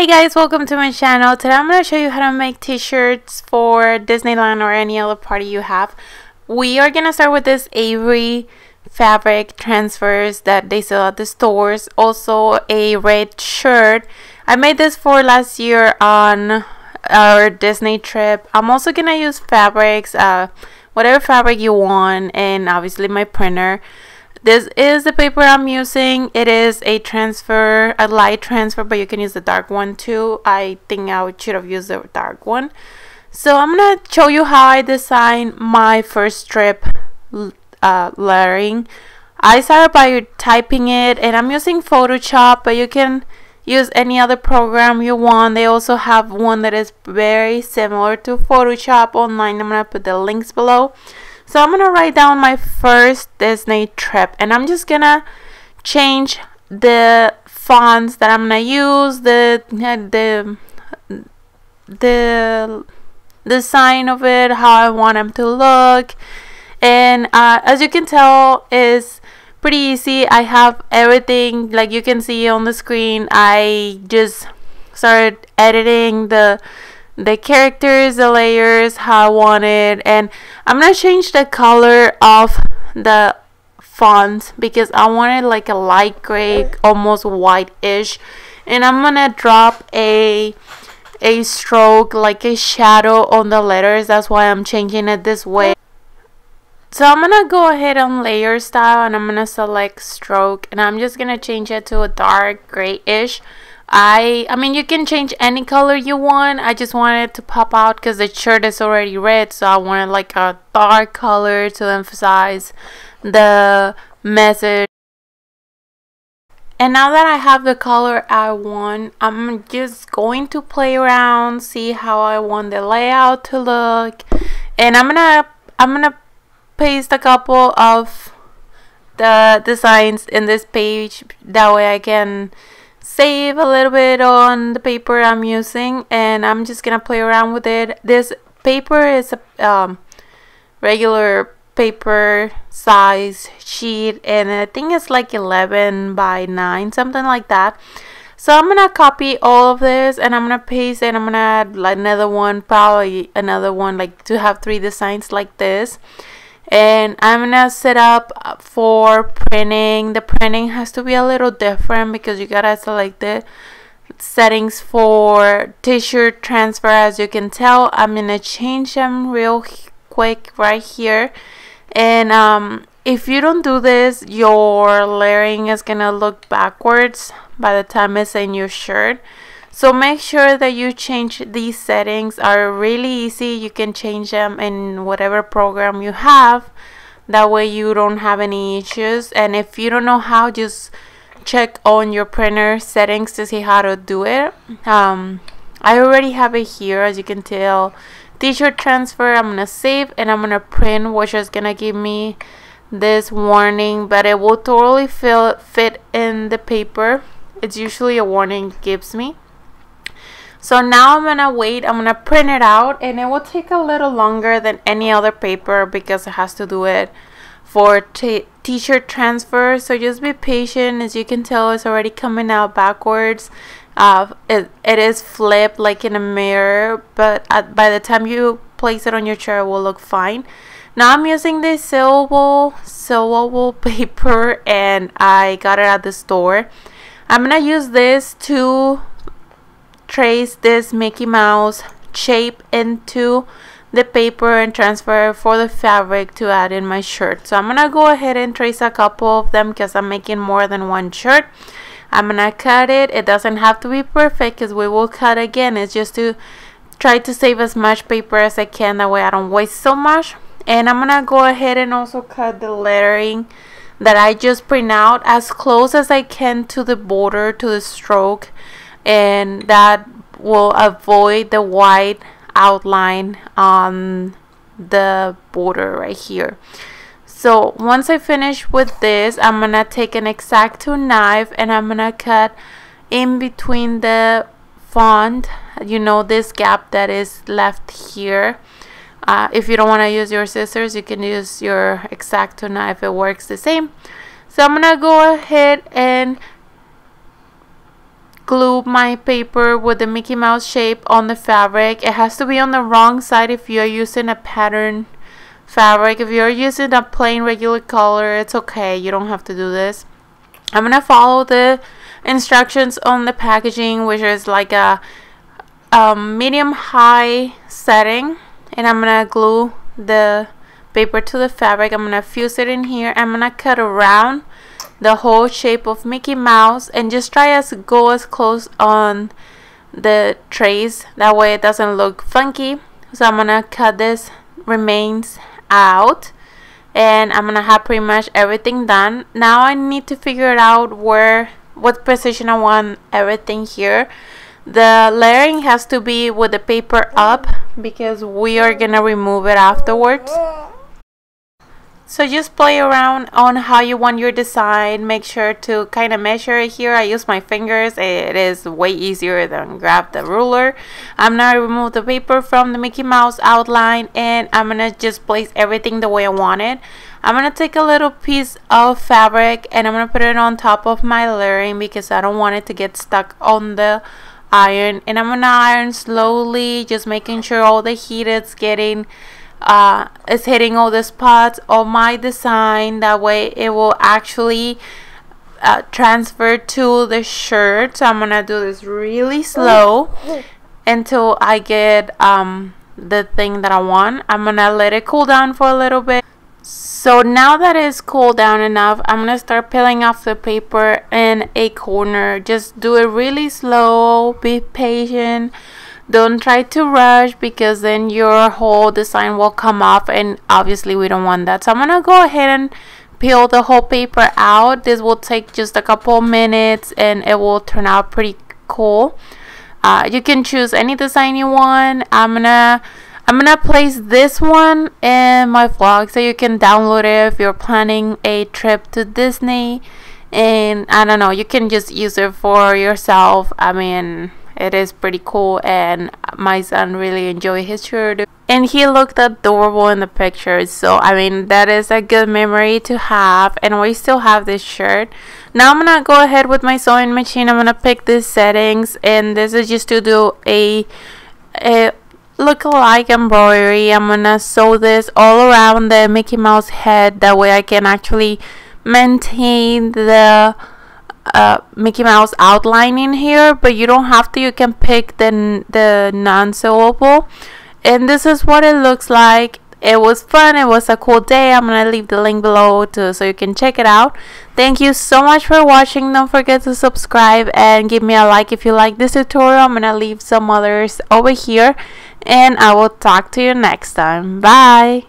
Hey guys, welcome to my channel. Today I'm going to show you how to make t-shirts for Disneyland or any other party you have. We are going to start with this Avery fabric transfers that they sell at the stores. Also a red shirt. I made this for last year on our Disney trip. I'm also going to use fabrics, whatever fabric you want, and obviously my printer. This is the paper I'm using. It is a transfer, a light transfer, but you can use the dark one too. I think I should have used the dark one. So I'm gonna show you how I designed my first strip lettering. I started by typing it, and I'm using Photoshop, but you can use any other program you want. They also have one that is very similar to Photoshop online. I'm gonna put the links below. So I'm gonna write down my first Disney trip, and I'm just gonna change the fonts that I'm gonna use, the design of it, how I want them to look. And as you can tell, is pretty easy. I have everything like you can see on the screen. I just started editing the characters, the layers, how I want it, and I'm gonna change the color of the font because I want it like a light gray, almost white-ish, and I'm gonna drop a stroke, like a shadow on the letters. That's why I'm changing it this way. So I'm gonna go ahead on layer style, and I'm gonna select stroke, and I'm just gonna change it to a dark grayish. I mean, you can change any color you want. I just wanted it to pop out because the shirt is already red, so I wanted like a dark color to emphasize the message. And now that I have the color I want, I'm just going to play around, see how I want the layout to look, and I'm gonna paste a couple of the designs in this page. That way I can save a little bit on the paper I'm using, and I'm just gonna play around with it. This paper is a regular paper size sheet, and I think it's like 11 by 9, something like that. So I'm gonna copy all of this, and I'm gonna paste it. I'm gonna add like another one, probably another one, like to have 3 designs like this. And I'm gonna set up for printing. The printing has to be a little different because you gotta select the settings for t-shirt transfer. As you can tell, I'm gonna change them real quick right here. And if you don't do this, your layering is gonna look backwards by the time it's in your shirt. So make sure that you change these settings. Are really easy. You can change them in whatever program you have. That way you don't have any issues. And if you don't know how, just check on your printer settings to see how to do it. I already have it here, as you can tell. T-shirt transfer. I'm gonna save, and I'm gonna print, which is gonna give me this warning, but it will totally fit in the paper. It's usually a warning it gives me. So now I'm gonna wait. I'm gonna print it out, and it will take a little longer than any other paper because it has to do it for t-shirt transfer. So just be patient. As you can tell, it's already coming out backwards. It is flipped like in a mirror, but by the time you place it on your chair, it will look fine. Now I'm using this sewable paper, and I got it at the store. I'm gonna use this to trace this Mickey Mouse shape into the paper and transfer for the fabric to add in my shirt. So I'm gonna go ahead and trace a couple of them because I'm making more than one shirt. I'm gonna cut it. It doesn't have to be perfect because we will cut again. It's just to try to save as much paper as I can, that way I don't waste so much. And I'm gonna go ahead and also cut the lettering that I just print out as close as I can to the border, to the stroke, and that will avoid the white outline on the border right here. So once I finish with this, I'm gonna take an X-Acto knife, and I'm gonna cut in between the font, you know, this gap that is left here. If you don't want to use your scissors, you can use your X-Acto knife. It works the same. So I'm gonna go ahead and glue my paper with the Mickey Mouse shape on the fabric. It has to be on the wrong side if you're using a pattern fabric. If you're using a plain regular color, it's okay, you don't have to do this. I'm gonna follow the instructions on the packaging, which is like a medium high setting, and I'm gonna glue the paper to the fabric. I'm gonna fuse it in here. I'm gonna cut around the whole shape of Mickey Mouse and just try to go as close on the trace, that way it doesn't look funky. So I'm gonna cut this remains out, and I'm gonna have pretty much everything done. Now I need to figure out what position I want everything here. The layering has to be with the paper up because we are gonna remove it afterwards. So just play around on how you want your design. Make sure to kind of measure it here. I use my fingers. It is way easier than grab the ruler. I'm gonna remove the paper from the Mickey Mouse outline, and I'm gonna just place everything the way I want it. I'm gonna take a little piece of fabric and I'm gonna put it on top of my layering because I don't want it to get stuck on the iron. And I'm gonna iron slowly, just making sure all the heat is getting is hitting all the spots of my design. That way it will actually transfer to the shirt. So I'm gonna do this really slow until I get the thing that I want. I'm gonna let it cool down for a little bit. So now that it's cooled down enough, I'm gonna start peeling off the paper in a corner. Just do it really slow, be patient. Don't try to rush because then your whole design will come off, and obviously we don't want that. So I'm gonna go ahead and peel the whole paper out. This will take just a couple minutes and it will turn out pretty cool. You can choose any design you want. I'm gonna place this one in my vlog so you can download it if you're planning a trip to Disney. And I don't know, you can just use it for yourself. I mean, it is pretty cool, and my son really enjoyed his shirt and he looked adorable in the pictures. So I mean, that is a good memory to have, and we still have this shirt. Now I'm gonna go ahead with my sewing machine. I'm gonna pick these settings, and this is just to do a look-alike embroidery. I'm gonna sew this all around the Mickey Mouse head, that way I can actually maintain the Mickey Mouse outline in here, but you don't have to. You can pick the non-sewable, and this is what it looks like. It was fun. It was a cool day. I'm gonna leave the link below so you can check it out. Thank you so much for watching. Don't forget to subscribe and give me a like if you like this tutorial. I'm gonna leave some others over here, and I will talk to you next time. Bye.